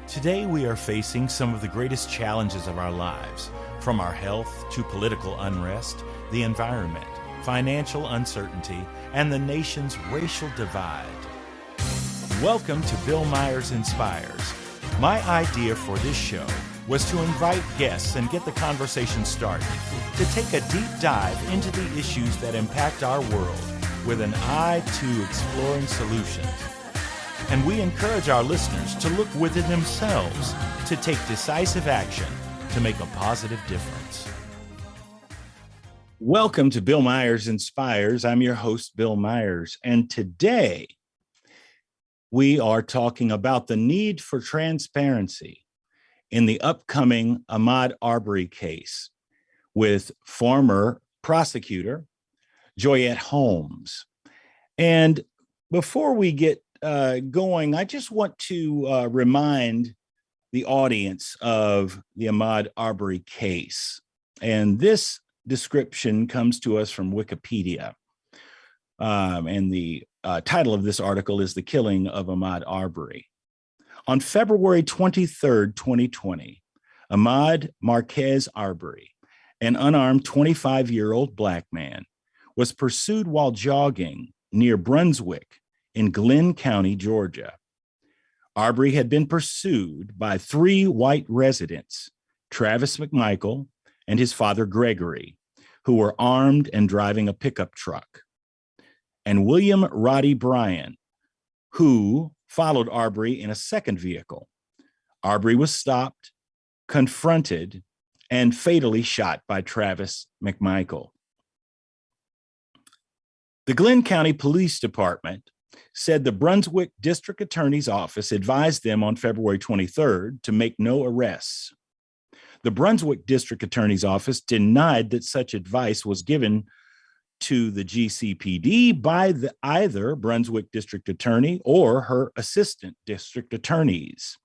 Today we are facing some of the greatest challenges of our lives, from our health to political unrest, the environment, financial uncertainty, and the nation's racial divide. Welcome to Bill Myers Inspires. My idea for this show was to invite guests and get the conversation started, to take a deep dive into the issues that impact our world with an eye to exploring solutions. And we encourage our listeners to look within themselves to take decisive action to make a positive difference. Welcome to Bill Myers Inspires. I'm your host, Bill Myers, and today we are talking about the need for transparency in the upcoming Ahmaud Arbery case with former prosecutor Joyette Holmes. And before we get going, I just want to remind the audience of the Ahmaud Arbery case. And this description comes to us from Wikipedia. And the title of this article is The Killing of Ahmaud Arbery. On February 23rd, 2020, Ahmaud Marquez Arbery, an unarmed 25-year-old Black man, was pursued while jogging near Brunswick in Glenn County, Georgia. Arbery had been pursued by three white residents, Travis McMichael and his father Gregory, who were armed and driving a pickup truck, and William Roddy Bryan, who followed Arbery in a second vehicle. Arbery was stopped, confronted, and fatally shot by Travis McMichael. The Glenn County Police Department said the Brunswick District Attorney's Office advised them on February 23rd to make no arrests. The Brunswick District Attorney's Office denied that such advice was given to the GCPD by either Brunswick District Attorney or her assistant district attorneys.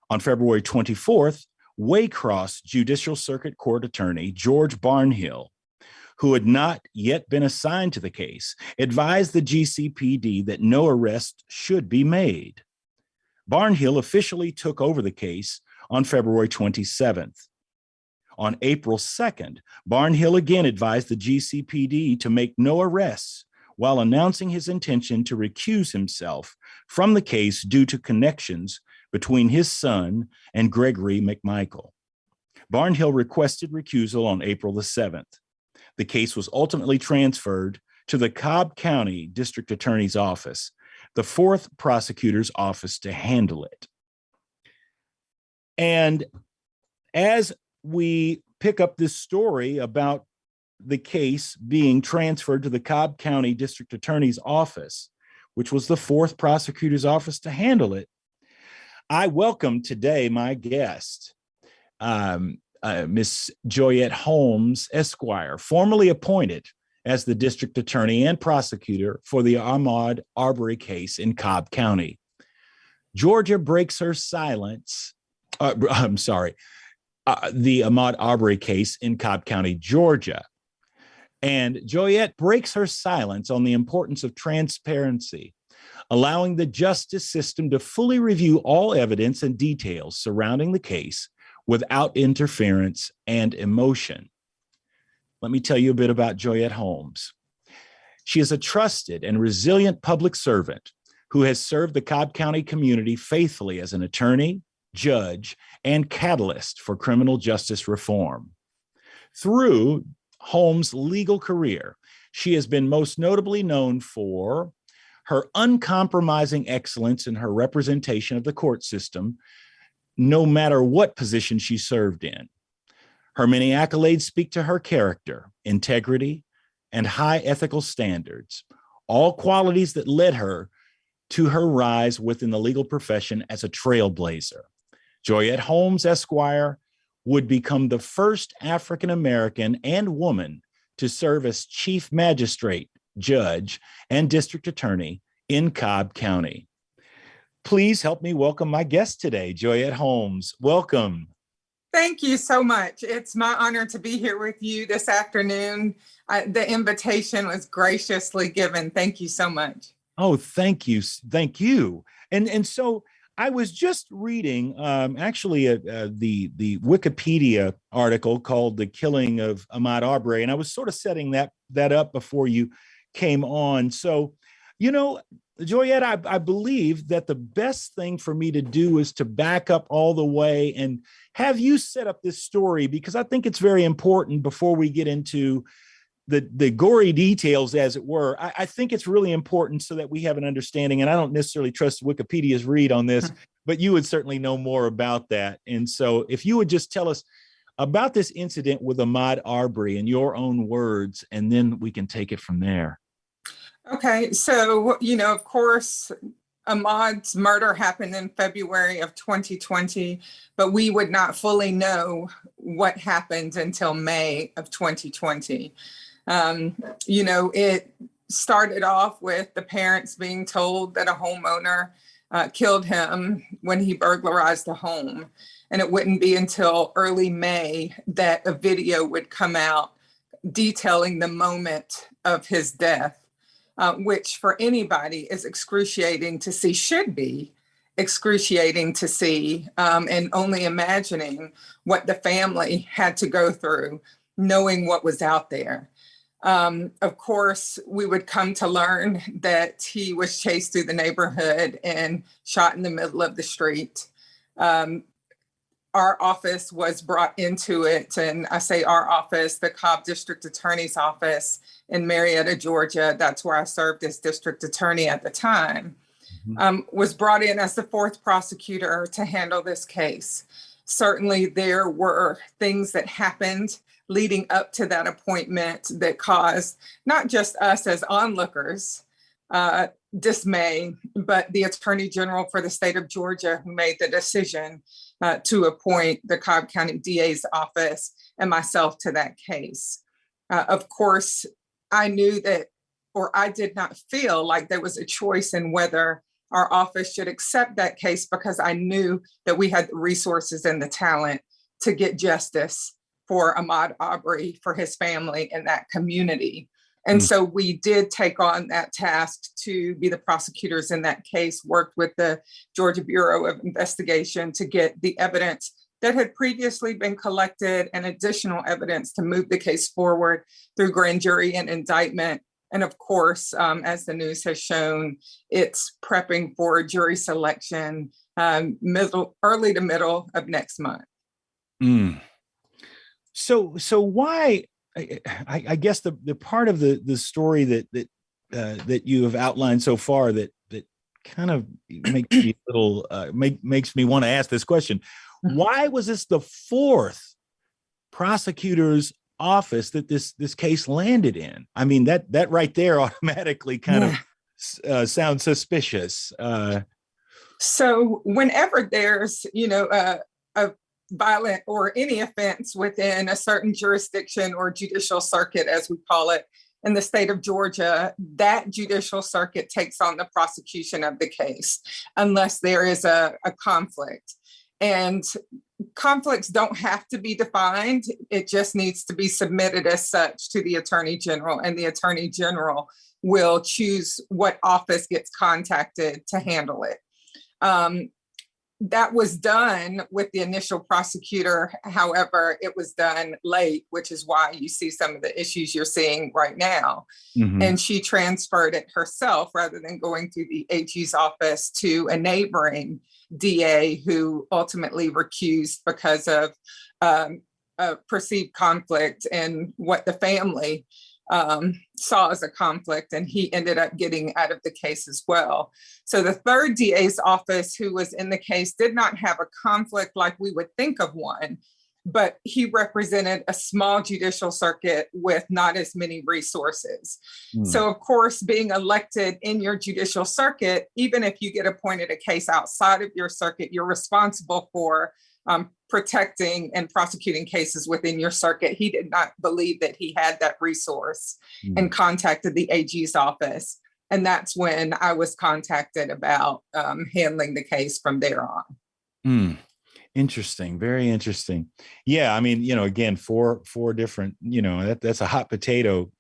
On February 24th, Waycross Judicial Circuit Court Attorney George Barnhill, who had not yet been assigned to the case, advised the GCPD that no arrest should be made. Barnhill officially took over the case on February 27th. On April 2nd, Barnhill again advised the GCPD to make no arrests while announcing his intention to recuse himself from the case due to connections between his son and Gregory McMichael. Barnhill requested recusal on April the 7th. The case was ultimately transferred to the Cobb County District Attorney's Office, the fourth prosecutor's office, to handle it. And as we pick up this story about the case being transferred to the Cobb County District Attorney's Office, which was the fourth prosecutor's office to handle it, I welcome today my guest, Miss Joyette Holmes, Esquire, formerly appointed as the District Attorney and Prosecutor for the Ahmaud Arbery case in Cobb County. Georgia breaks her silence. The Ahmaud Arbery case in Cobb County, Georgia. And Joyette breaks her silence on the importance of transparency, allowing the justice system to fully review all evidence and details surrounding the case without interference and emotion. Let me tell you a bit about Joyette Holmes. She is a trusted and resilient public servant who has served the Cobb County community faithfully as an attorney, judge, and catalyst for criminal justice reform. Through Holmes' legal career, she has been most notably known for her uncompromising excellence in her representation of the court system, no matter what position she served in. Her many accolades speak to her character, integrity, and high ethical standards, all qualities that led her to her rise within the legal profession as a trailblazer. Joyette Holmes, Esquire, would become the first African American and woman to serve as chief magistrate, judge, and district attorney in Cobb County. Please help me welcome my guest today, Joyette Holmes. Welcome. Thank you so much. It's my honor to be here with you this afternoon. The invitation was graciously given. Thank you so much. Oh, thank you. Thank you. And so I was just reading actually the Wikipedia article called "The Killing of Ahmaud Arbery," and I was sort of setting that up before you came on. So, you know, Joyette, I believe that the best thing for me to do is to back up all the way and have you set up this story, because I think it's very important before we get into the gory details, as it were. I think it's really important so that we have an understanding, and I don't necessarily trust Wikipedia's read on this, but you would certainly know more about that. And so if you would just tell us about this incident with Ahmaud Arbery in your own words, and then we can take it from there. Okay, so, of course, Ahmaud's murder happened in February of 2020, but we would not fully know what happened until May of 2020. It started off with the parents being told that a homeowner killed him when he burglarized the home. And it wouldn't be until early May that a video would come out detailing the moment of his death, which for anybody is excruciating to see, should be excruciating to see, and only imagining what the family had to go through, knowing what was out there. Of course, we would come to learn that he was chased through the neighborhood and shot in the middle of the street. Our office was brought into it, and I say our office, the Cobb District Attorney's office in Marietta, Georgia, that's where I served as district attorney at the time, was brought in as the fourth prosecutor to handle this case. Certainly there were things that happened leading up to that appointment that caused not just us as onlookers dismay, but the Attorney General for the state of Georgia, who made the decision to appoint the Cobb County DA's office and myself to that case. Of course, I knew that, or I did not feel like there was a choice in whether our office should accept that case, because I knew that we had the resources and the talent to get justice for Ahmaud Arbery, for his family and that community. And so we did take on that task to be the prosecutors in that case, worked with the Georgia Bureau of Investigation to get the evidence that had previously been collected and additional evidence to move the case forward through grand jury and indictment. And of course, as the news has shown, it's prepping for jury selection early to middle of next month. So why? I guess the part of the story that you have outlined so far that kind of makes me a little makes me want to ask this question: why was this the fourth prosecutor's office that this case landed in? I mean, that right there automatically kind of sounds suspicious. So whenever there's a violent or any offense within a certain jurisdiction or judicial circuit, as we call it in the state of Georgia, that judicial circuit takes on the prosecution of the case unless there is a conflict. And conflicts don't have to be defined. It just needs to be submitted as such to the Attorney General, and the Attorney General will choose what office gets contacted to handle it. That was done with the initial prosecutor. However, it was done late, which is why you see some of the issues you're seeing right now. And she transferred it herself rather than going through the AG's office to a neighboring DA who ultimately recused because of a perceived conflict and what the family saw as a conflict, and he ended up getting out of the case as well. So the third DA's office, who was in the case, did not have a conflict like we would think of one, but he represented a small judicial circuit with not as many resources. So of course, being elected in your judicial circuit, even if you get appointed a case outside of your circuit, you're responsible for protecting and prosecuting cases within your circuit. He did not believe that he had that resource and contacted the AG's office. And that's when I was contacted about handling the case from there on. Interesting. Very interesting. Yeah. I mean, again, four different, that's a hot potato.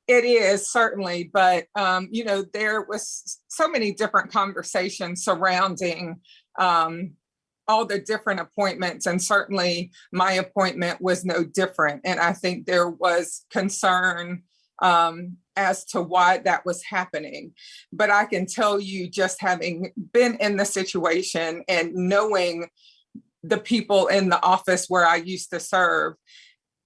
It is certainly, but there was so many different conversations surrounding all the different appointments, and certainly my appointment was no different. And I think there was concern as to why that was happening. But I can tell you, just having been in the situation and knowing the people in the office where I used to serve,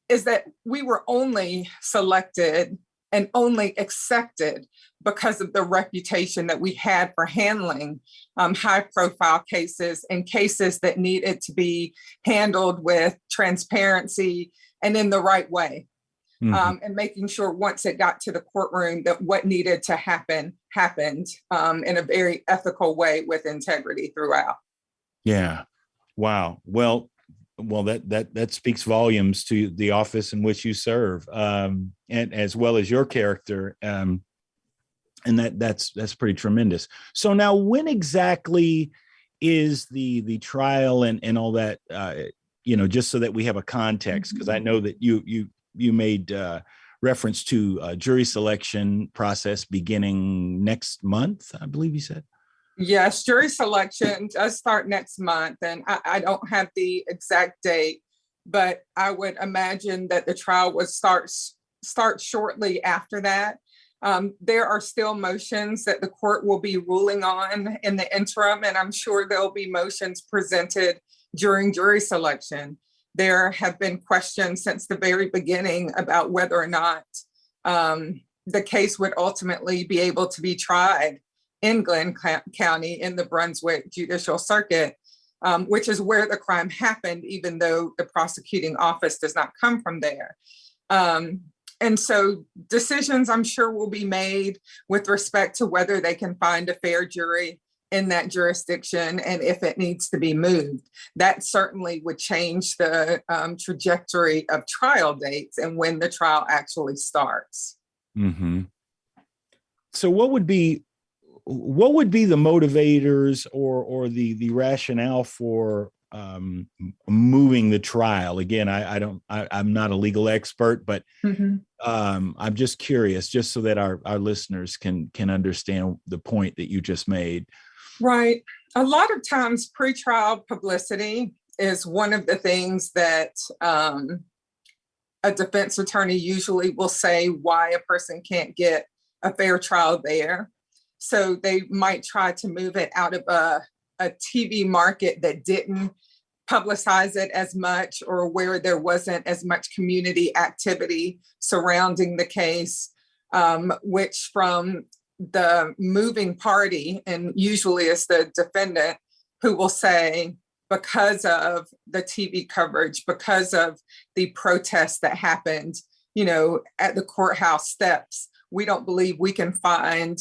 is that we were only selected and only accepted because of the reputation that we had for handling high profile cases and cases that needed to be handled with transparency and in the right way. And making sure once it got to the courtroom that what needed to happen happened in a very ethical way with integrity throughout. Yeah. Wow. Well, that speaks volumes to the office in which you serve, and as well as your character. And that's pretty tremendous. So now, when exactly is the trial and all that? Just so that we have a context, because I know that you made reference to jury selection process beginning next month, I believe you said. Yes, jury selection does start next month, and I don't have the exact date, but I would imagine that the trial would start shortly after that. There are still motions that the court will be ruling on in the interim, and I'm sure there'll be motions presented during jury selection. There have been questions since the very beginning about whether or not the case would ultimately be able to be tried in Glenn County in the Brunswick Judicial Circuit, which is where the crime happened, even though the prosecuting office does not come from there. And so decisions, I'm sure, will be made with respect to whether they can find a fair jury in that jurisdiction and if it needs to be moved. That certainly would change the trajectory of trial dates and when the trial actually starts. Mm-hmm. So what would be the motivators or the rationale for moving the trial? Again, I'm not a legal expert, but I'm just curious, just so that our listeners can understand the point that you just made. Right. A lot of times pretrial publicity is one of the things that a defense attorney usually will say why a person can't get a fair trial there. So they might try to move it out of a TV market that didn't publicize it as much, or where there wasn't as much community activity surrounding the case, which from the moving party, and usually it's the defendant, who will say, because of the TV coverage, because of the protests that happened, at the courthouse steps, we don't believe we can find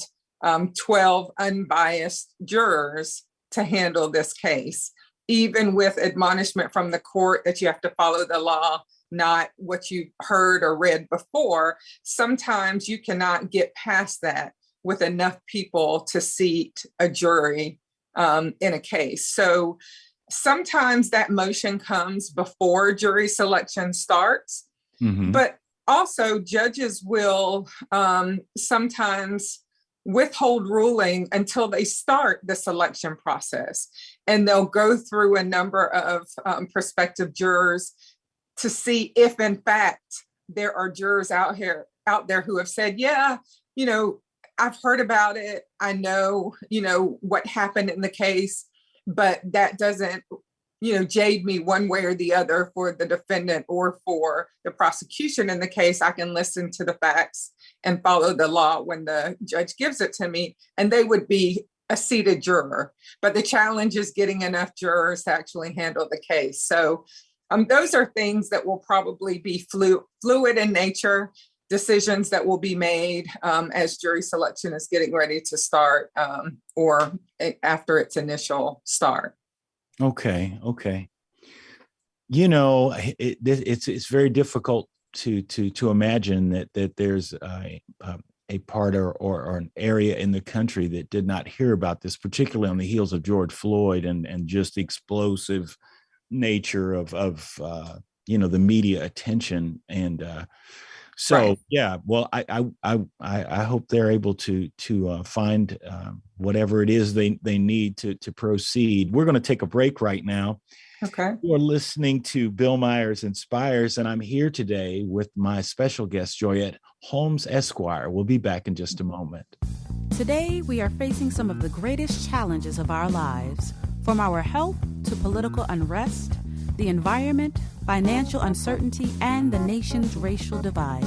12 unbiased jurors to handle this case, even with admonishment from the court that you have to follow the law, not what you heard or read before. Sometimes you cannot get past that with enough people to seat a jury in a case. So sometimes that motion comes before jury selection starts, but also judges will sometimes withhold ruling until they start the selection process. And they'll go through a number of prospective jurors to see if, in fact, there are jurors out there who have said, yeah, I've heard about it. I know, what happened in the case, but that doesn't, jade me one way or the other for the defendant or for the prosecution in the case. I can listen to the facts and follow the law when the judge gives it to me, and they would be a seated juror. But the challenge is getting enough jurors to actually handle the case. So those are things that will probably be fluid in nature, decisions that will be made as jury selection is getting ready to start or after its initial start. Okay. It's very difficult to imagine that there's a part or an area in the country that did not hear about this, particularly on the heels of George Floyd and just the explosive nature of the media attention. And So yeah, well, I hope they're able to find whatever it is they need to proceed. We're going to take a break right now. Okay. You're listening to Bill Myers Inspires, and I'm here today with my special guest, Joyette Holmes, Esquire. We'll be back in just a moment. Today, we are facing some of the greatest challenges of our lives, from our health to political unrest, the environment, financial uncertainty, and the nation's racial divide.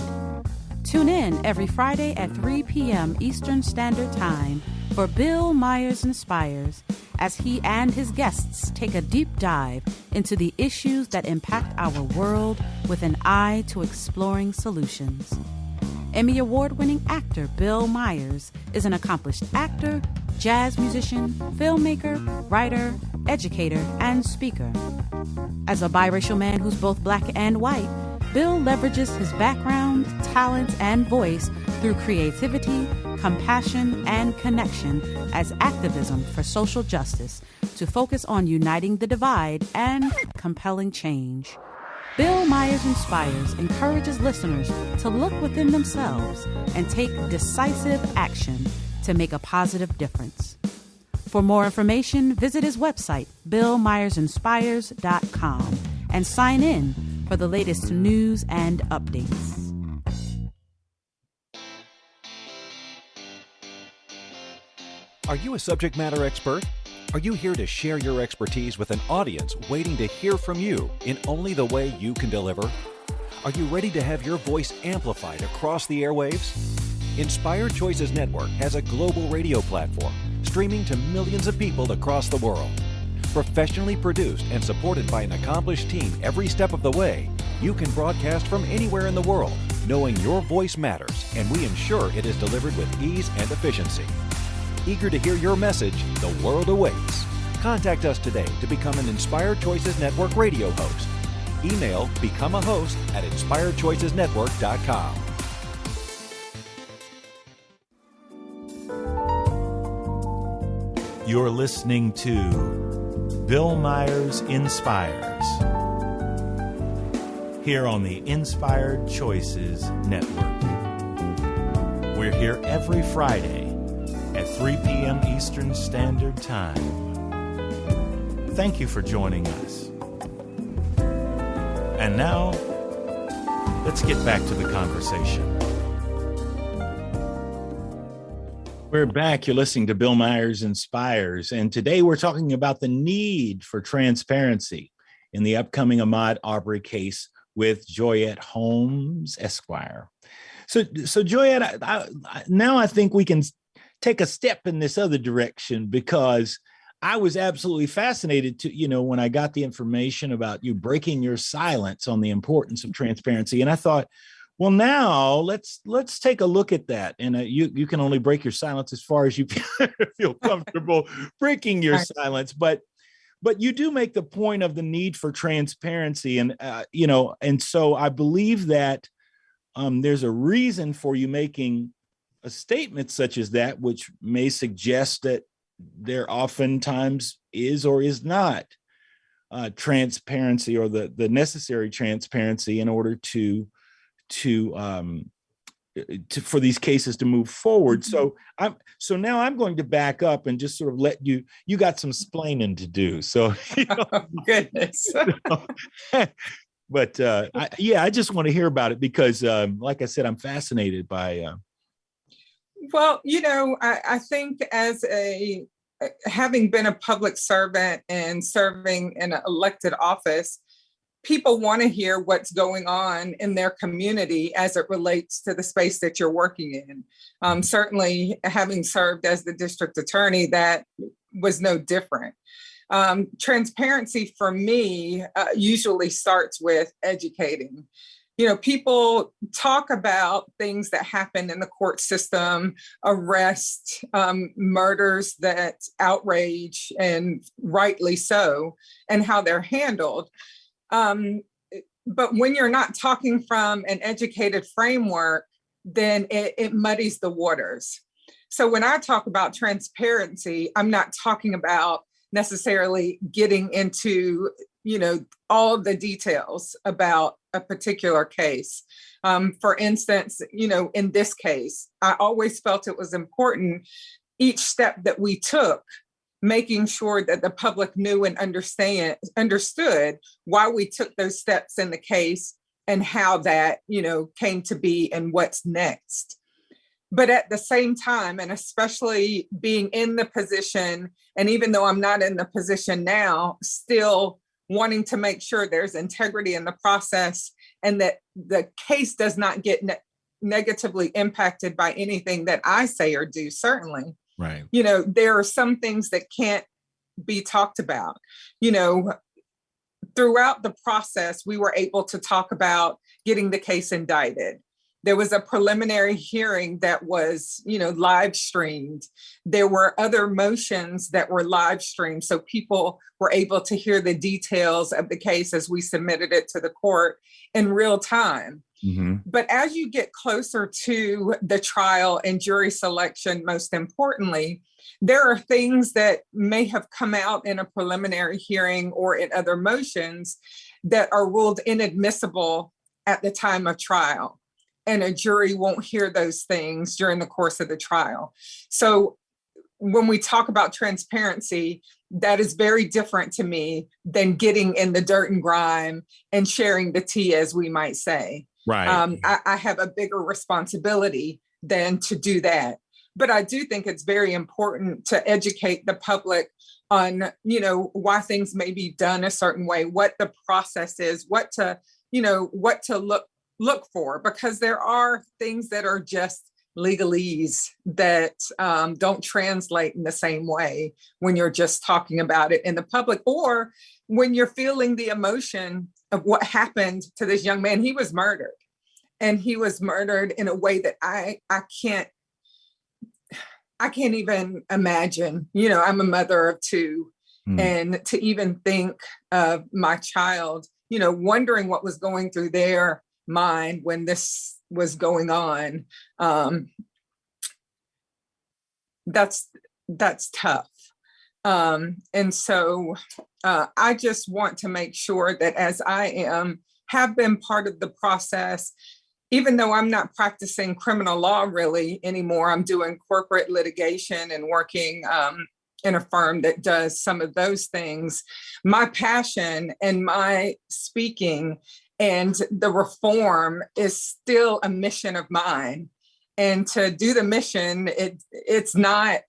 Tune in every Friday at 3 p.m. Eastern Standard Time for Bill Myers Inspires, as he and his guests take a deep dive into the issues that impact our world with an eye to exploring solutions. Emmy Award-winning actor Bill Myers is an accomplished actor, jazz musician, filmmaker, writer, educator, and speaker. As a biracial man who's both black and white, Bill leverages his background, talent, and voice through creativity, compassion, and connection as activism for social justice to focus on uniting the divide and compelling change. Bill Myers Inspires encourages listeners to look within themselves and take decisive action to make a positive difference. For more information, visit his website, billmyersinspires.com, and sign in for the latest news and updates. Are you a subject matter expert? Are you here to share your expertise with an audience waiting to hear from you in only the way you can deliver? Are you ready to have your voice amplified across the airwaves? Inspired Choices Network has a global radio platform streaming to millions of people across the world. Professionally produced and supported by an accomplished team every step of the way, you can broadcast from anywhere in the world, knowing your voice matters, and we ensure it is delivered with ease and efficiency. Eager to hear your message, the world awaits. Contact us today to become an Inspired Choices Network radio host. Email become a host at inspiredchoicesnetwork.com. You're listening to Bill Myers Inspires here on the Inspired Choices Network. We're here every Friday at 3 p.m. Eastern Standard Time. Thank you for joining us. And now, let's get back to the conversation. We're back. You're listening to Bill Myers Inspires, and today we're talking about the need for transparency in the upcoming Ahmaud Arbery case with Joyette Holmes, Esquire. So Joyette, now I think we can take a step in this other direction, because I was absolutely fascinated when I got the information about you breaking your silence on the importance of transparency. And I thought, well, now let's take a look at that. And you can only break your silence as far as you feel comfortable breaking your silence. But you do make the point of the need for transparency. And, and so I believe that there's a reason for you making a statement such as that, which may suggest that there oftentimes is or is not transparency, or the necessary transparency in order for these cases to move forward. Mm-hmm. So now I'm going to back up and just sort of let you got some splaining to do. So oh, goodness. But I just want to hear about it, because like I said, I'm fascinated by well, I think having been a public servant and serving in an elected office, people want to hear what's going on in their community as it relates to the space that you're working in. Certainly, having served as the district attorney, that was no different. Transparency for me usually starts with educating. People talk about things that happen in the court system, arrests, murders that outrage, and rightly so, and how they're handled. But when you're not talking from an educated framework, then it muddies the waters. So when I talk about transparency, I'm not talking about necessarily getting into all the details about a particular case. For instance, in this case, I always felt it was important each step that we took, making sure that the public knew and understood why we took those steps in the case and how that, came to be and what's next. But at the same time, and especially being in the position, and even though I'm not in the position now, still wanting to make sure there's integrity in the process and that the case does not get negatively impacted by anything that I say or do, certainly. Right. There are some things that can't be talked about. Throughout the process, we were able to talk about getting the case indicted. There was a preliminary hearing that was, live streamed. There were other motions that were live streamed. So people were able to hear the details of the case as we submitted it to the court in real time. Mm-hmm. But as you get closer to the trial and jury selection, most importantly, there are things that may have come out in a preliminary hearing or in other motions that are ruled inadmissible at the time of trial. And a jury won't hear those things during the course of the trial. So when we talk about transparency, that is very different to me than getting in the dirt and grime and sharing the tea, as we might say. Right. I have a bigger responsibility than to do that. But I do think it's very important to educate the public on, why things may be done a certain way, what the process is, what to look for, because there are things that are just legalese that don't translate in the same way when you're just talking about it in the public, or when you're feeling the emotion of what happened to this young man. He was murdered, and he was murdered in a way that I can't even imagine. I'm a mother of two, and to even think of my child, wondering what was going through their mind when this was going on, that's tough. And so I just want to make sure that as I have been part of the process, even though I'm not practicing criminal law really anymore, I'm doing corporate litigation and working in a firm that does some of those things. My passion and my speaking and the reform is still a mission of mine. And to do the mission, it's not,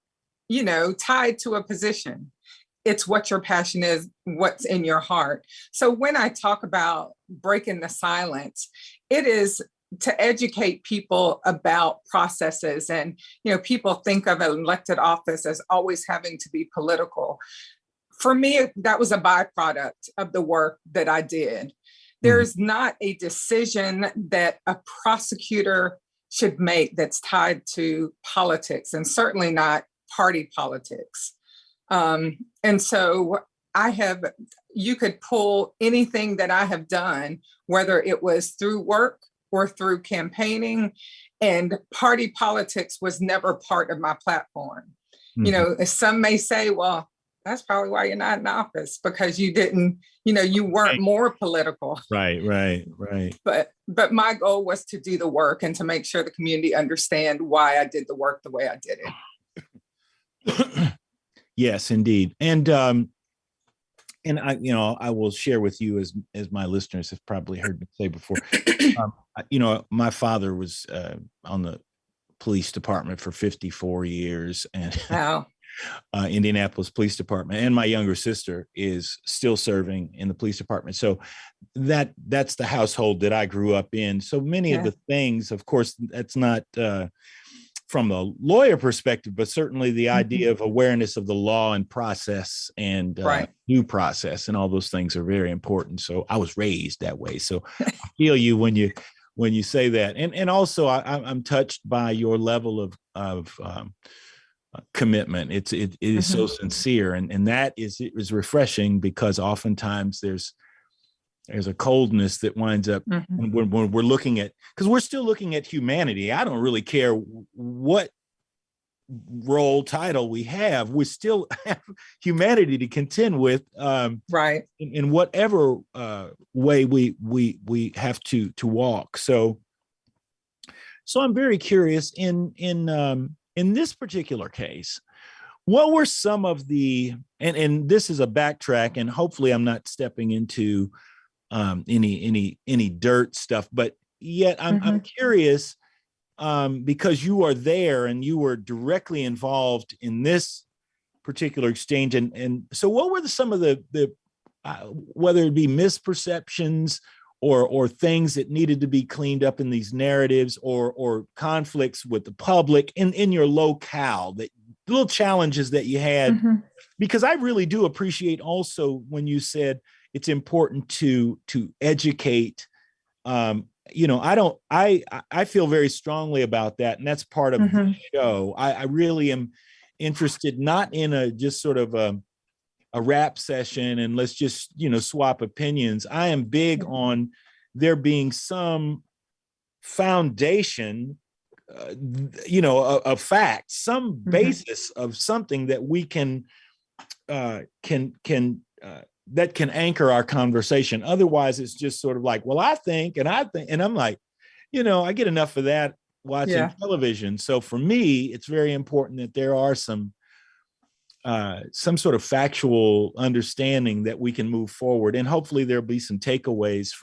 tied to a position. It's what your passion is, what's in your heart. So when I talk about breaking the silence, it is to educate people about processes. And, people think of an elected office as always having to be political. For me, that was a byproduct of the work that I did. There's not a decision that a prosecutor should make that's tied to politics, and certainly not party politics. And so you could pull anything that I have done, whether it was through work or through campaigning, and party politics was never part of my platform. Some may say, well, that's probably why you're not in office, because you didn't, you weren't more political. Right. But my goal was to do the work and to make sure the community understand why I did the work the way I did it. Yes, indeed. And I will share with you, as my listeners have probably heard me say before, my father was on the police department for 54 years, and wow. Indianapolis Police Department, and my younger sister is still serving in the police department. So that's the household that I grew up in. So many of the things, of course, that's not from a lawyer perspective, but certainly the idea of awareness of the law and process and due process and all those things are very important. So I was raised that way. So I feel you when you say that. And also I'm touched by your level of commitment. It is so sincere, and that is refreshing, because oftentimes there's a coldness that winds up when we're looking at, because we're still looking at humanity. I don't really care what role title we have, we still have humanity to contend with, right. in whatever way we have to walk. So I'm very curious in this particular case, what were some of the, and this is a backtrack, and hopefully I'm not stepping into any dirt stuff, but yet I'm curious, because you are there and you were directly involved in this particular exchange. And so what were some of the whether it be misperceptions or things that needed to be cleaned up in these narratives, or conflicts with the public in your locale, that little challenges that you had? Because I really do appreciate also when you said it's important to educate. I feel very strongly about that, and that's part of the show. I really am interested not in a just sort of a rap session and let's just swap opinions. I am big on there being some foundation, of facts, some basis of something that we can that can anchor our conversation. Otherwise, it's just sort of like, well, I think, and I'm like, I get enough of that watching television. So for me, it's very important that there are some sort of factual understanding that we can move forward. And hopefully there'll be some takeaways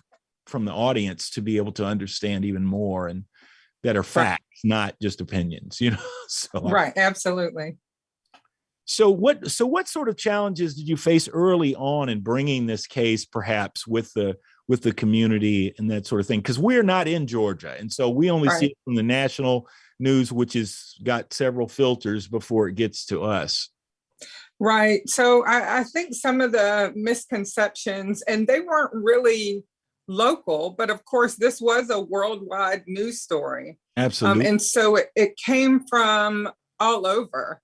from the audience to be able to understand even more, and that are facts, not just opinions, So right. Absolutely. So what sort of challenges did you face early on in bringing this case, perhaps with the community and that sort of thing? Because we're not in Georgia, and so we only see it from the national news, which has got several filters before it gets to us. Right. So I think some of the misconceptions, and they weren't really local, but of course this was a worldwide news story. Absolutely. And so it came from all over.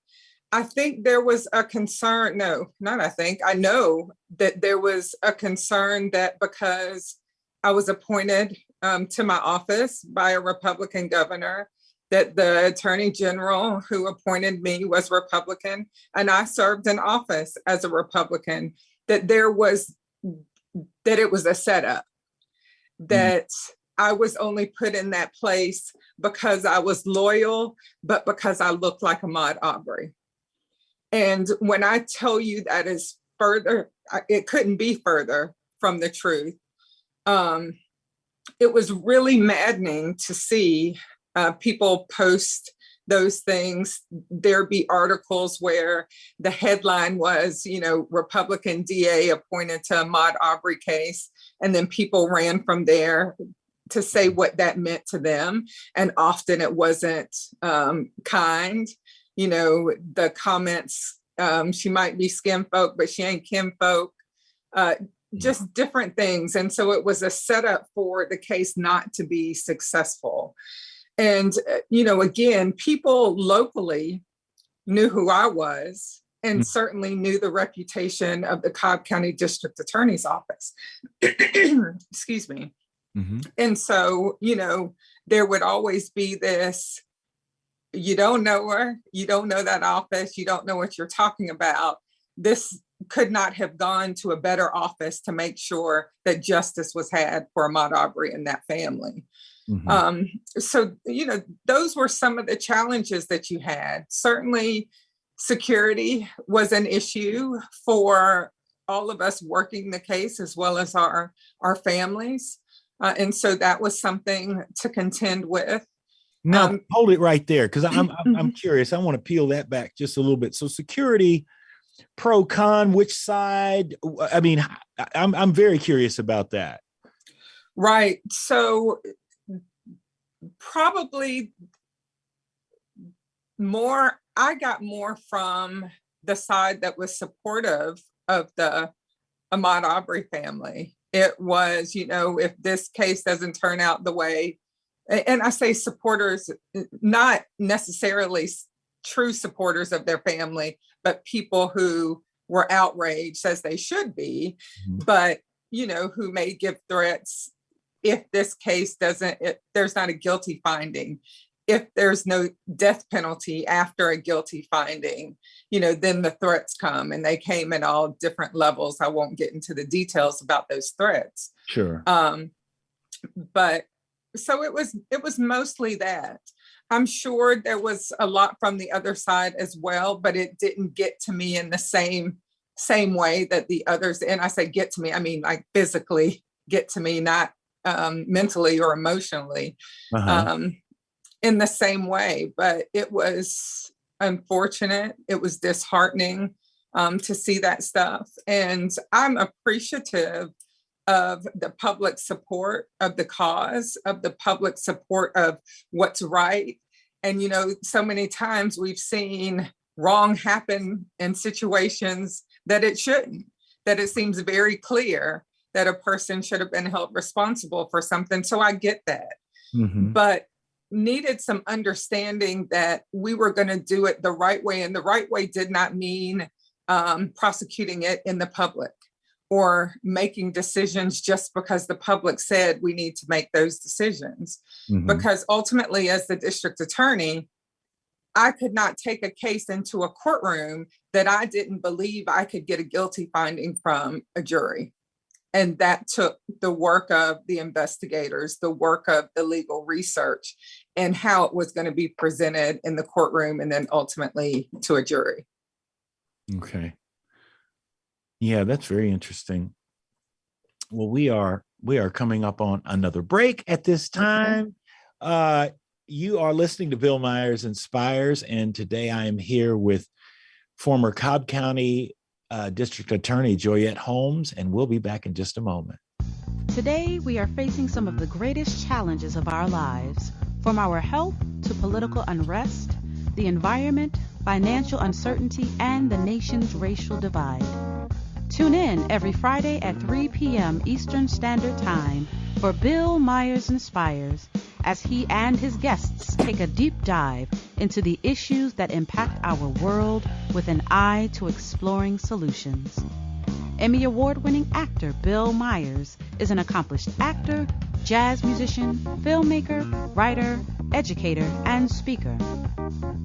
I think there was a concern. No, not I think. I know that there was a concern that because I was appointed to my office by a Republican governor, that the attorney general who appointed me was Republican, and I served in office as a Republican, that it was a setup, that I was only put in that place because I was loyal, but because I looked like Ahmaud Arbery. And when I tell you that is further, it couldn't be further from the truth. It was really maddening to see people post those things. There be articles where the headline was, Republican DA appointed to Ahmaud Arbery case. And then people ran from there to say what that meant to them. And often it wasn't kind. The comments, she might be skin folk, but she ain't kin folk, just different things. And so it was a setup for the case not to be successful. And, again, people locally knew who I was, and certainly knew the reputation of the Cobb County District Attorney's Office. Excuse me. And so, there would always be this, you don't know her, you don't know that office, you don't know what you're talking about. This could not have gone to a better office to make sure that justice was had for Ahmaud Arbery and that family. So, those were some of the challenges that you had. Certainly, security was an issue for all of us working the case, as well as our families. And so that was something to contend with. Now, hold it right there, because I'm curious. I want to peel that back just a little bit. So security, pro, con, which side? I mean, I'm very curious about that. Right. So probably I got more from the side that was supportive of the Ahmaud Arbery family. It was, if this case doesn't turn out the way, and I say supporters, not necessarily true supporters of their family, but people who were outraged, as they should be, but, who may give threats if this case there's not a guilty finding. if there's no death penalty after a guilty finding, then the threats come, and they came at all different levels. I won't get into the details about those threats. Sure. But so it was mostly that. I'm sure there was a lot from the other side as well, but it didn't get to me in the same way that the others, and I say get to me, I mean like physically get to me, not mentally or emotionally. In the same way. But it was unfortunate. It was disheartening to see that stuff. And I'm appreciative of the public support of the cause, of the public support of what's right. And, so many times we've seen wrong happen in situations that it shouldn't, that it seems very clear that a person should have been held responsible for something. So I get that. But needed some understanding that we were going to do it the right way. And the right way did not mean prosecuting it in the public or making decisions just because the public said we need to make those decisions. Because ultimately, as the district attorney, I could not take a case into a courtroom that I didn't believe I could get a guilty finding from a jury. And that took the work of the investigators, the work of the legal research, and how it was going to be presented in the courtroom and then ultimately to a jury. Okay. Yeah, that's very interesting. Well, we are coming up on another break at this time. You are listening to Bill Myers Inspires, and today I am here with former Cobb County District Attorney Joyette Holmes, and we'll be back in just a moment. Today, we are facing some of the greatest challenges of our lives, from our health to political unrest, the environment, financial uncertainty, and the nation's racial divide. Tune in every Friday at 3 p.m. Eastern Standard Time for Bill Myers Inspires, as he and his guests take a deep dive into the issues that impact our world with an eye to exploring solutions. Emmy Award-winning actor Bill Myers is an accomplished actor, jazz musician, filmmaker, writer, educator, and speaker.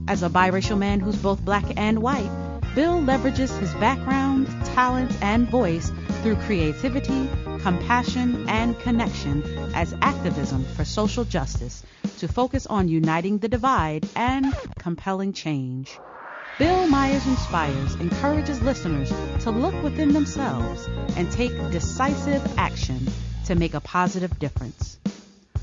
As a biracial man who's both black and white, Bill leverages his background, talent, and voice through creativity, compassion, and connection as activism for social justice to focus on uniting the divide and compelling change. Bill Myers Inspires encourages listeners to look within themselves and take decisive action to make a positive difference.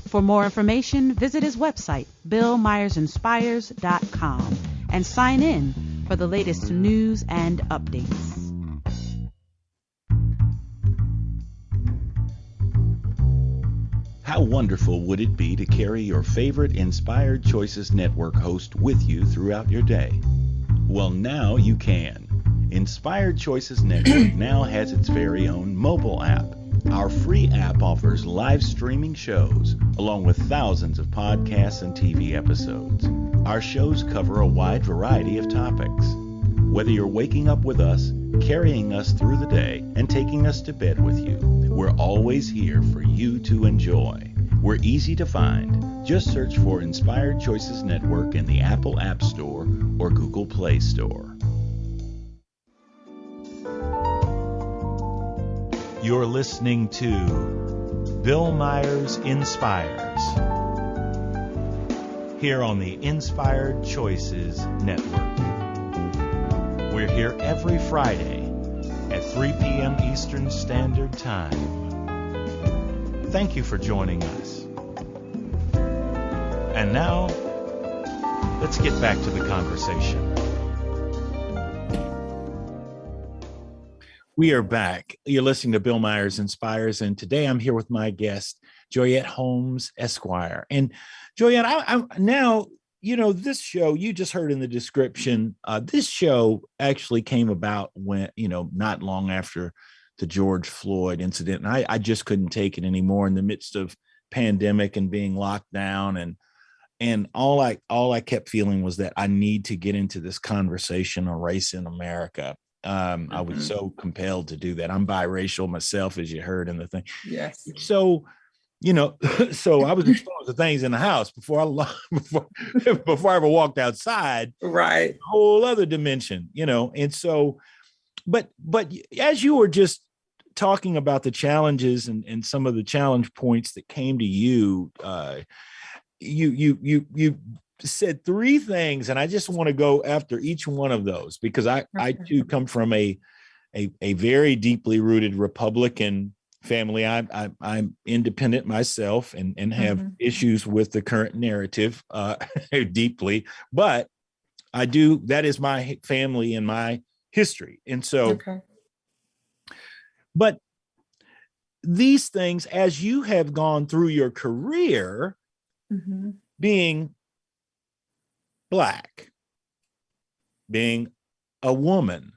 For more information, visit his website, billmyersinspires.com, and sign in for the latest news and updates. How wonderful would it be to carry your favorite Inspired Choices Network host with you throughout your day? Well, now you can. Inspired Choices Network now has its very own mobile app. Our free app offers live streaming shows, along with thousands of podcasts and TV episodes. Our shows cover a wide variety of topics. Whether you're waking up with us, carrying us through the day, and taking us to bed with you, we're always here for you to enjoy. We're easy to find. Just search for Inspired Choices Network in the Apple App Store or Google Play Store. You're listening to Bill Myers Inspires here on the Inspired Choices Network. We're here every Friday at 3 p.m. Eastern Standard Time. Thank you for joining us. And now, let's get back to the conversation. We are back. You're listening to Bill Myers Inspires, and today I'm here with my guest, Joyette Holmes, Esquire. And Joyette, I'm now, this show, you just heard in the description, this show actually came about when, not long after the George Floyd incident. And I just couldn't take it anymore in the midst of pandemic and being locked down. And all I kept feeling was that I need to get into this conversation on race in America. I was so compelled to do that. I'm biracial myself, as you heard in the thing. Yes. So so I was exposed to things in the house before before I ever walked outside. Right. A whole other dimension, and so, but as you were just talking about the challenges and some of the challenge points that came to you, you said three things, and I just want to go after each one of those, because I too come from a very deeply rooted Republican family. I'm independent myself and have issues with the current narrative deeply, but that is my family and my history. And so, but these things, as you have gone through your career, being Black, being a woman,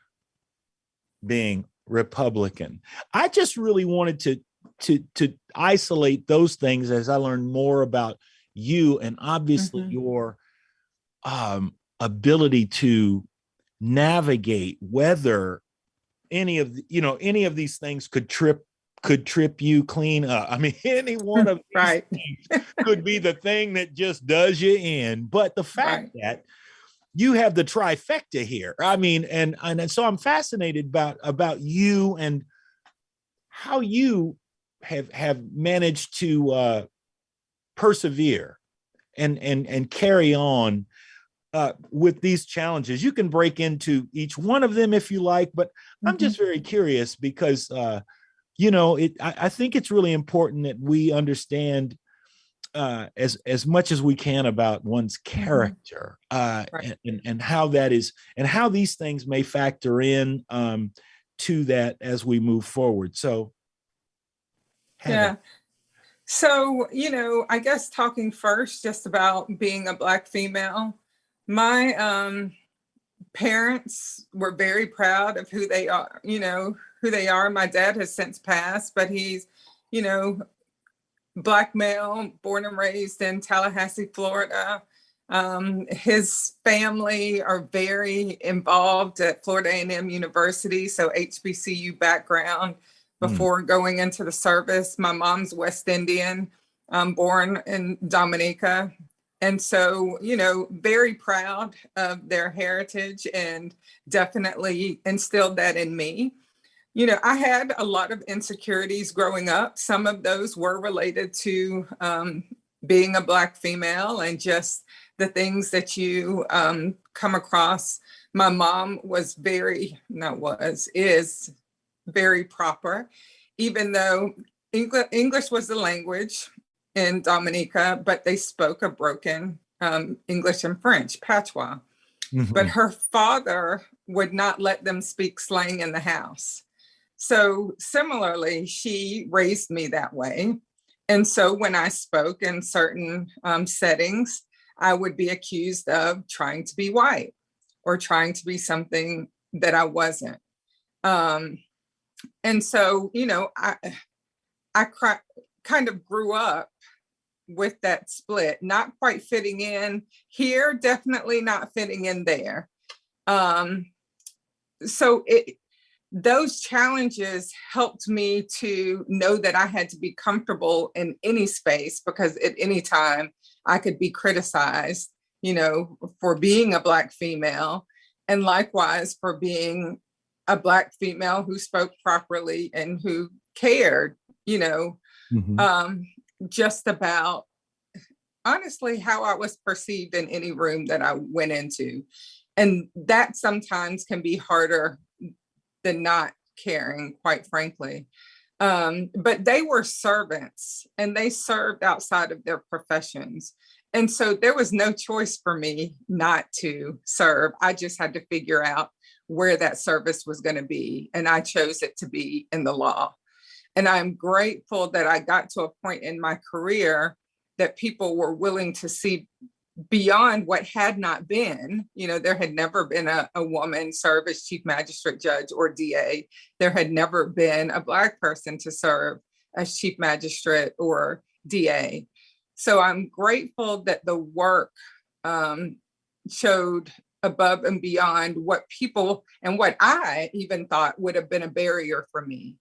being Republican, I just really wanted to isolate those things as I learned more about you, and obviously your ability to navigate whether any of these things could trip you clean up. I mean, any one of these things could be the thing that just does you in. But the fact that you have the trifecta here, I mean, and so I'm fascinated about you and how you have managed to persevere and carry on with these challenges. You can break into each one of them if you like, but I'm just very curious because I think it's really important that we understand as much as we can about one's character and how that is, and how these things may factor in to that as we move forward. So, Heather. So, I guess talking first just about being a Black female, my parents were very proud of who they are, who they are. My dad has since passed, but he's, Black male, born and raised in Tallahassee, Florida. His family are very involved at Florida A&M University, so HBCU background before going into the service. My mom's West Indian, born in Dominica. And so, very proud of their heritage and definitely instilled that in me. I had a lot of insecurities growing up. Some of those were related to being a Black female and just the things that you come across. My mom is very proper, even though English was the language in Dominica, but they spoke a broken English and French, patois. But her father would not let them speak slang in the house. So similarly, she raised me that way. And so when I spoke in certain settings, I would be accused of trying to be white or trying to be something that I wasn't. And so, I kind of grew up with that split, not quite fitting in here, definitely not fitting in there. So those challenges helped me to know that I had to be comfortable in any space, because at any time I could be criticized, for being a Black female, and likewise for being a Black female who spoke properly and who cared, just about, honestly, how I was perceived in any room that I went into. And that sometimes can be harder than not caring, quite frankly. But they were servants and they served outside of their professions. And so there was no choice for me not to serve. I just had to figure out where that service was going to be. And I chose it to be in the law. And I'm grateful that I got to a point in my career that people were willing to see beyond what had not been. There had never been a woman serve as chief magistrate judge or DA. There had never been a Black person to serve as chief magistrate or DA. So I'm grateful that the work showed above and beyond what people and what I even thought would have been a barrier for me.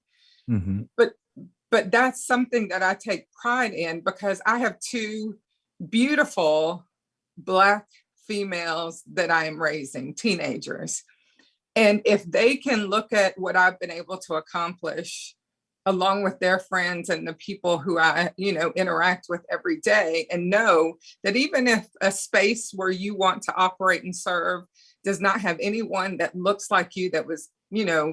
But But that's something that I take pride in, because I have two beautiful Black females that I am raising, teenagers. And if they can look at what I've been able to accomplish along with their friends and the people who I, interact with every day, and know that even if a space where you want to operate and serve does not have anyone that looks like you, that was,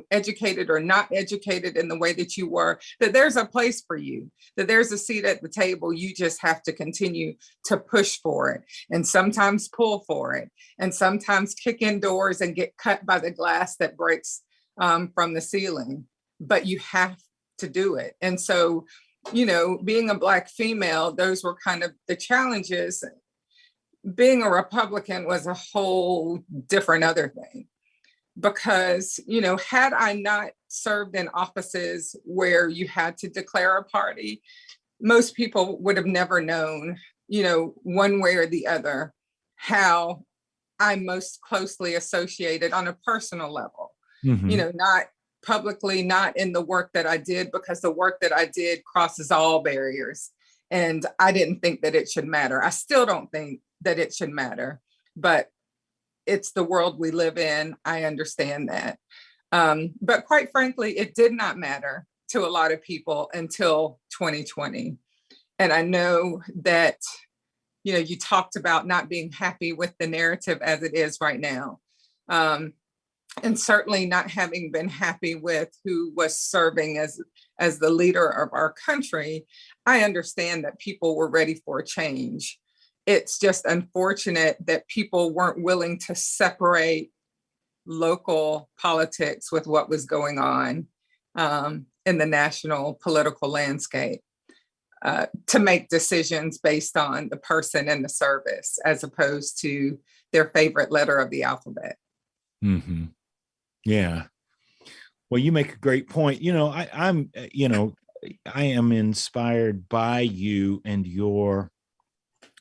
educated or not educated in the way that you were, that there's a place for you, that there's a seat at the table. You just have to continue to push for it, and sometimes pull for it, and sometimes kick in doors and get cut by the glass that breaks from the ceiling. But you have to do it. And so, being a Black female, those were kind of the challenges. Being a Republican was a whole different other thing, because, had I not served in offices where you had to declare a party, most people would have never known, one way or the other, how I'm most closely associated on a personal level, not publicly, not in the work that I did, because the work that I did crosses all barriers. And I didn't think that it should matter. I still don't think that it should matter, but it's the world we live in. I understand that. But quite frankly, it did not matter to a lot of people until 2020. And I know that, you talked about not being happy with the narrative as it is right now. And certainly not having been happy with who was serving as the leader of our country. I understand that people were ready for a change. It's just unfortunate that people weren't willing to separate local politics with what was going on in the national political landscape, to make decisions based on the person and the service, as opposed to their favorite letter of the alphabet. Mm-hmm. Yeah. Well, you make a great point. I am inspired by you and your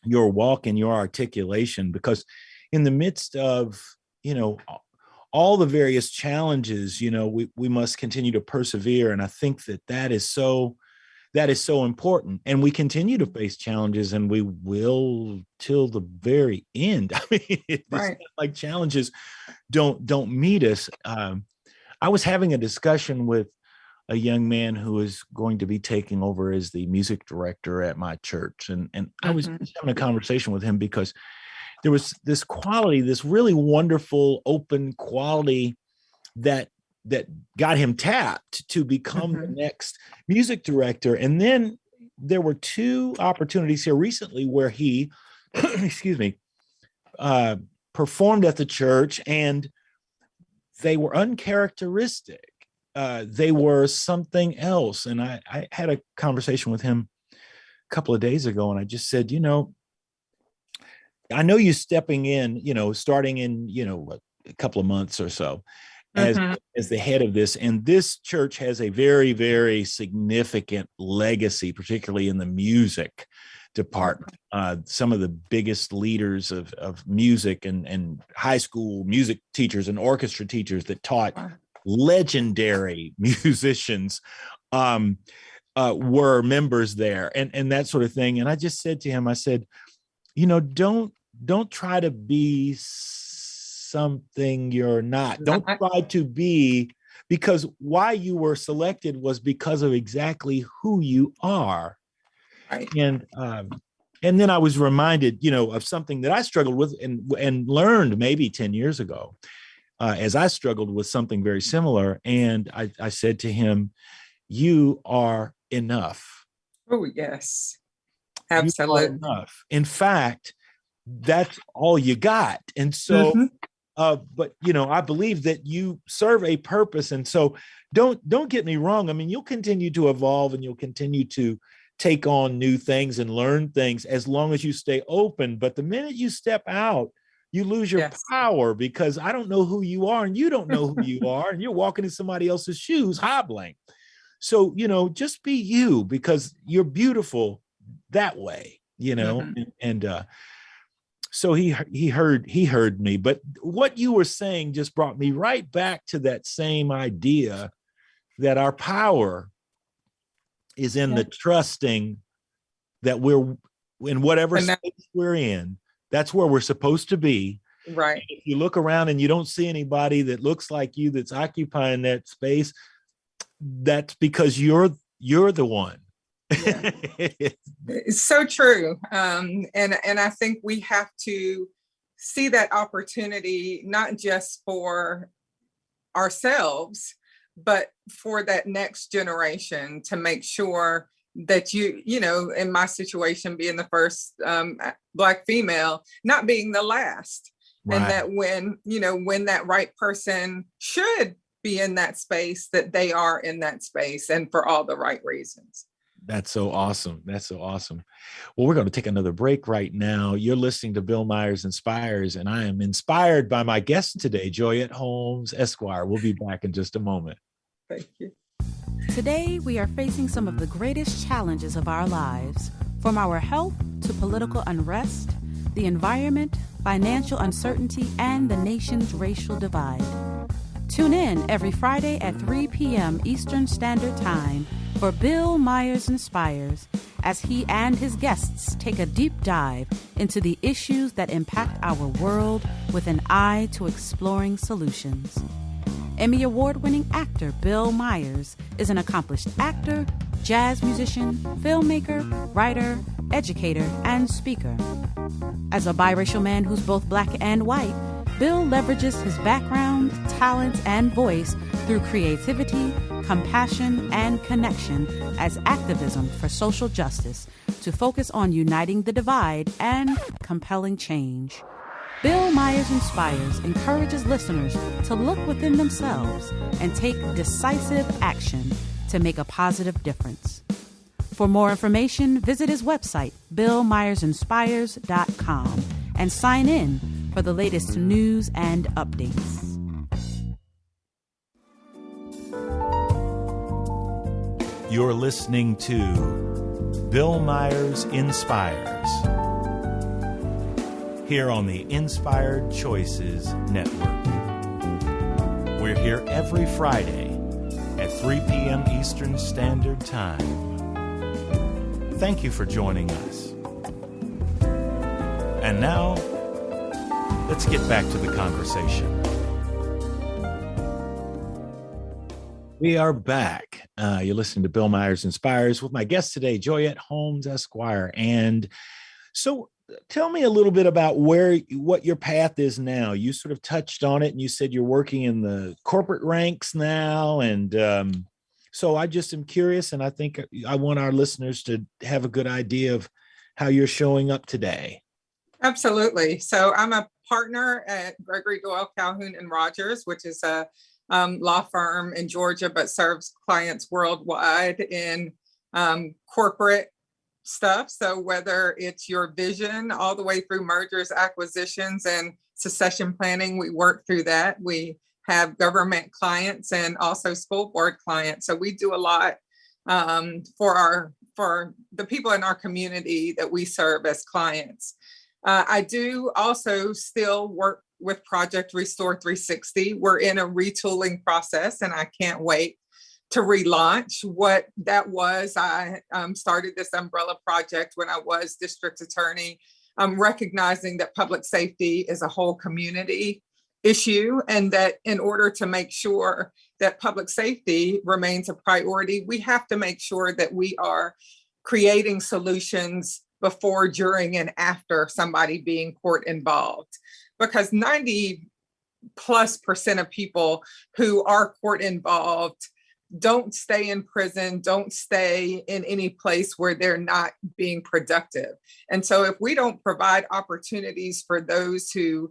walk and your articulation, because in the midst of, all the various challenges, we must continue to persevere. And I think that is so important. And we continue to face challenges, and we will till the very end. I mean, it's Right. not like challenges don't meet us. I was having a discussion with a young man who is going to be taking over as the music director at my church. And I was just having a conversation with him, because there was this quality, this really wonderful, open quality that got him tapped to become the next music director. And then there were two opportunities here recently where he, excuse me, performed at the church, and they were uncharacteristic. They were something else. And I had a conversation with him a couple of days ago, and I just said, I know you stepping in, starting in, a couple of months or so as the head of this. And this church has a very, very significant legacy, particularly in the music department. Some of the biggest leaders of music and high school music teachers and orchestra teachers that taught legendary musicians were members there, and that sort of thing. And I just said to him, I said, don't try to be something you're not. Don't try to be, because why you were selected was because of exactly who you are. Right. And then I was reminded, of something that I struggled with and learned maybe 10 years ago, as I struggled with something very similar. And I said to him, you are enough. Oh, yes. Absolutely. You are enough. In fact, that's all you got. And so, but I believe that you serve a purpose. And so don't get me wrong. I mean, you'll continue to evolve, and you'll continue to take on new things and learn things as long as you stay open. But the minute you step out, you lose your power, because I don't know who you are and you don't know who you are, and you're walking in somebody else's shoes hobbling. So, just be you, because you're beautiful that way, and so he heard me. But what you were saying just brought me right back to that same idea that our power is in Yeah. the trusting that we're in whatever And that- space we're in. That's where we're supposed to be. Right. If you look around and you don't see anybody that looks like you that's occupying that space, that's because you're the one. Yeah. It's so true. And I think we have to see that opportunity, not just for ourselves, but for that next generation, to make sure that in my situation, being the first Black female, not being the last. Right. And that when that right person should be in that space, that they are in that space, and for all the right reasons. That's so awesome. That's so awesome. Well, we're going to take another break right now. You're listening to Bill Myers Inspires, and I am inspired by my guest today, Joyette Holmes, Esquire. We'll be back in just a moment. Thank you. Today, we are facing some of the greatest challenges of our lives, from our health to political unrest, the environment, financial uncertainty, and the nation's racial divide. Tune in every Friday at 3 p.m. Eastern Standard Time for Bill Myers Inspires, as he and his guests take a deep dive into the issues that impact our world with an eye to exploring solutions. Emmy Award-winning actor Bill Myers is an accomplished actor, jazz musician, filmmaker, writer, educator, and speaker. As a biracial man who's both Black and white, Bill leverages his background, talents, and voice through creativity, compassion, and connection as activism for social justice to focus on uniting the divide and compelling change. Bill Myers Inspires encourages listeners to look within themselves and take decisive action to make a positive difference. For more information, visit his website, billmyersinspires.com, and sign in for the latest news and updates. You're listening to Bill Myers Inspires here on the Inspired Choices Network. We're here every Friday at 3 p.m. Eastern Standard Time. Thank you for joining us. And now, let's get back to the conversation. We are back. You're listening to Bill Myers Inspires with my guest today, Joyette Holmes, Esquire. And so tell me a little bit about what your path is now. You sort of touched on it, and you said you're working in the corporate ranks now. And so I just am curious, and I think I want our listeners to have a good idea of how you're showing up today. Absolutely. So I'm a partner at Gregory Doyle Calhoun and Rogers, which is a law firm in Georgia, but serves clients worldwide in corporate stuff. So whether it's your vision all the way through mergers, acquisitions, and succession planning, we work through that. We have government clients and also school board clients. So we do a lot for the people in our community that we serve as clients. I do also still work with Project Restore 360. We're in a retooling process, and I can't wait to relaunch what that was. I started this umbrella project when I was district attorney, recognizing that public safety is a whole community issue, and that in order to make sure that public safety remains a priority, we have to make sure that we are creating solutions before, during, and after somebody being court involved. Because 90+% of people who are court involved don't stay in prison, don't stay in any place where they're not being productive. And so if we don't provide opportunities for those who,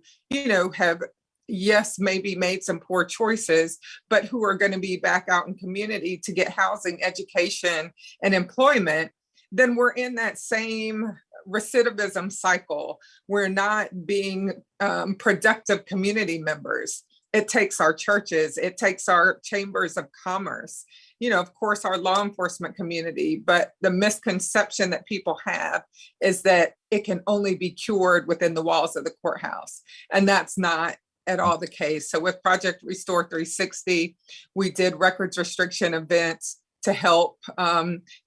have, yes, maybe made some poor choices, but who are going to be back out in community to get housing, education, and employment, then we're in that same recidivism cycle. We're not being productive community members. It takes our churches, it takes our chambers of commerce, of course, our law enforcement community. But the misconception that people have is that it can only be cured within the walls of the courthouse. And that's not at all the case. So with Project Restore 360, we did records restriction events to help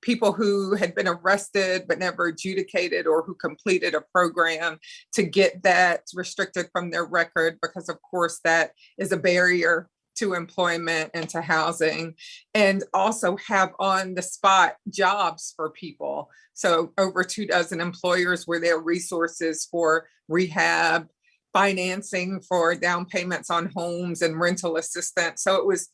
people who had been arrested but never adjudicated, or who completed a program, to get that restricted from their record, because of course that is a barrier to employment and to housing, and also have on the spot jobs for people. So over 24 employers were there, resources for rehab, financing for down payments on homes, and rental assistance. So it was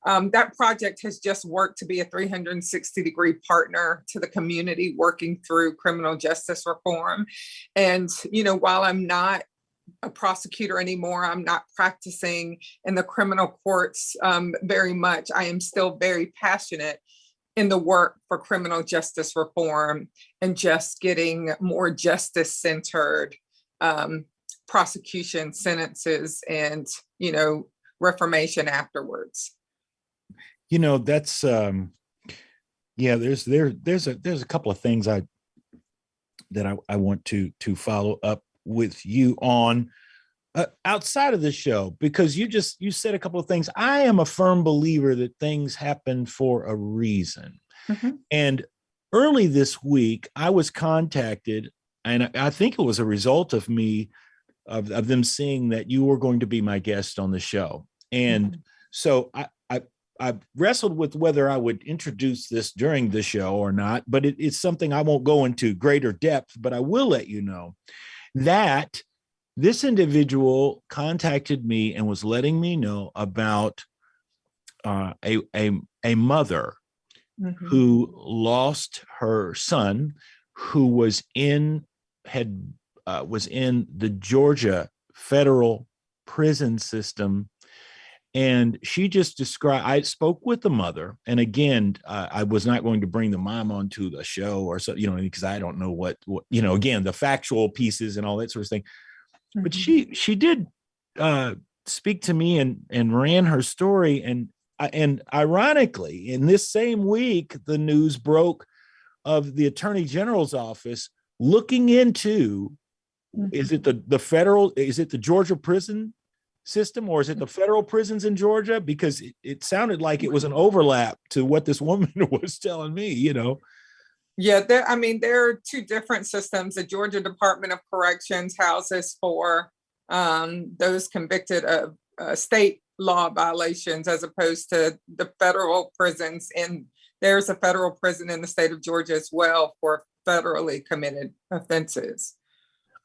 that project has just worked to be a 360-degree partner to the community working through criminal justice reform. And, while I'm not a prosecutor anymore, I'm not practicing in the criminal courts very much, I am still very passionate in the work for criminal justice reform and just getting more justice-centered prosecution sentences and, reformation afterwards. That's there's a couple of things I want to follow up with you on outside of the show, because you said a couple of things. I am a firm believer that things happen for a reason. Mm-hmm. And early this week, I was contacted, and I think it was a result of them seeing that you were going to be my guest on the show. And mm-hmm. So I wrestled with whether I would introduce this during the show or not, but it's something I won't go into greater depth, but I will let you know that this individual contacted me and was letting me know about a mother mm-hmm. who lost her son, who was in the Georgia federal prison system. And she just described, I spoke with the mother. And again, I was not going to bring the mom onto the show or so, because I don't know what, again, the factual pieces and all that sort of thing. Mm-hmm. But she did speak to me and ran her story. And ironically, in this same week, the news broke of the Attorney General's office looking into, mm-hmm. is it the Georgia prison system, or is it the federal prisons in Georgia? Because it sounded like it was an overlap to what this woman was telling me, Yeah, there are two different systems. The Georgia Department of Corrections houses for those convicted of state law violations, as opposed to the federal prisons. And there's a federal prison in the state of Georgia as well for federally committed offenses.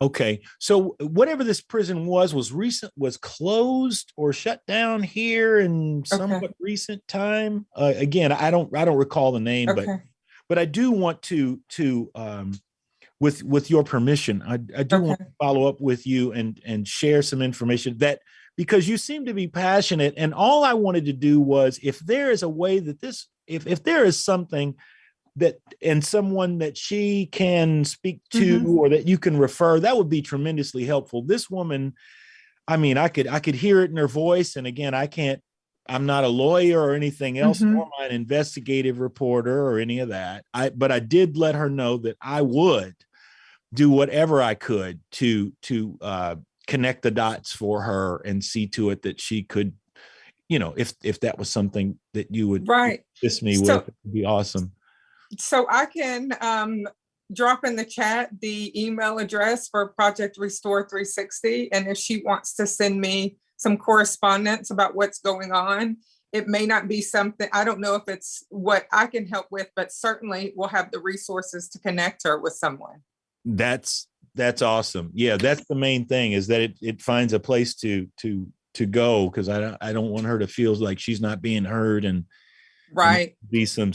Okay, so whatever this prison was closed or shut down here in somewhat recent time. Again, I don't recall the name, but I do want to with your permission, I do want to follow up with you and share some information because you seem to be passionate, and all I wanted to do was, if there is a way that if there is something that, and someone that she can speak to, mm-hmm. or that you can refer, that would be tremendously helpful. This woman, I could hear it in her voice. And again, I'm not a lawyer or anything else, mm-hmm. nor am I an investigative reporter or any of that. But I did let her know that I would do whatever I could to connect the dots for her and see to it that she could, if that was something that you would assist me with, it would be awesome. So I can drop in the chat the email address for Project Restore 360. And if she wants to send me some correspondence about what's going on, it may not be something, I don't know if it's what I can help with, but certainly we'll have the resources to connect her with someone. That's awesome. Yeah, that's the main thing, is that it finds a place to go, because I don't want her to feel like she's not being heard and be some,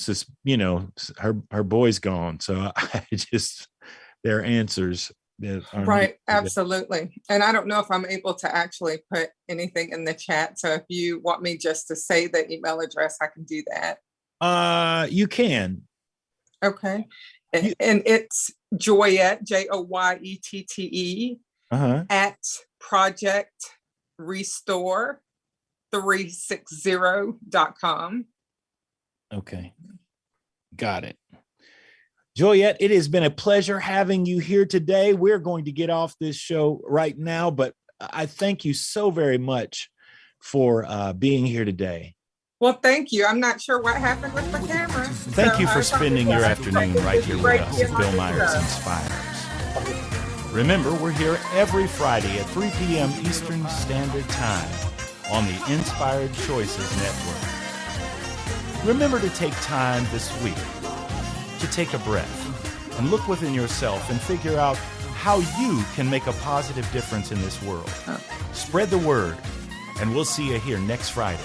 her boy's gone. So there are answers that are absolutely. And I don't know if I'm able to actually put anything in the chat. So if you want me just to say the email address, I can do that. You can. Okay. And it's Joyette, Joyette, at Project Restore 360.com. Okay. Got it. Joyette, it has been a pleasure having you here today. We're going to get off this show right now, but I thank you so very much for being here today. Well, thank you. I'm not sure what happened with the camera. Thank you for spending your afternoon right here with us at Bill Myers Inspires. Remember, we're here every Friday at 3 p.m. Eastern Standard Time on the Inspired Choices Network. Remember to take time this week to take a breath and look within yourself and figure out how you can make a positive difference in this world. Spread the word, and we'll see you here next Friday.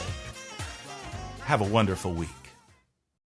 Have a wonderful week.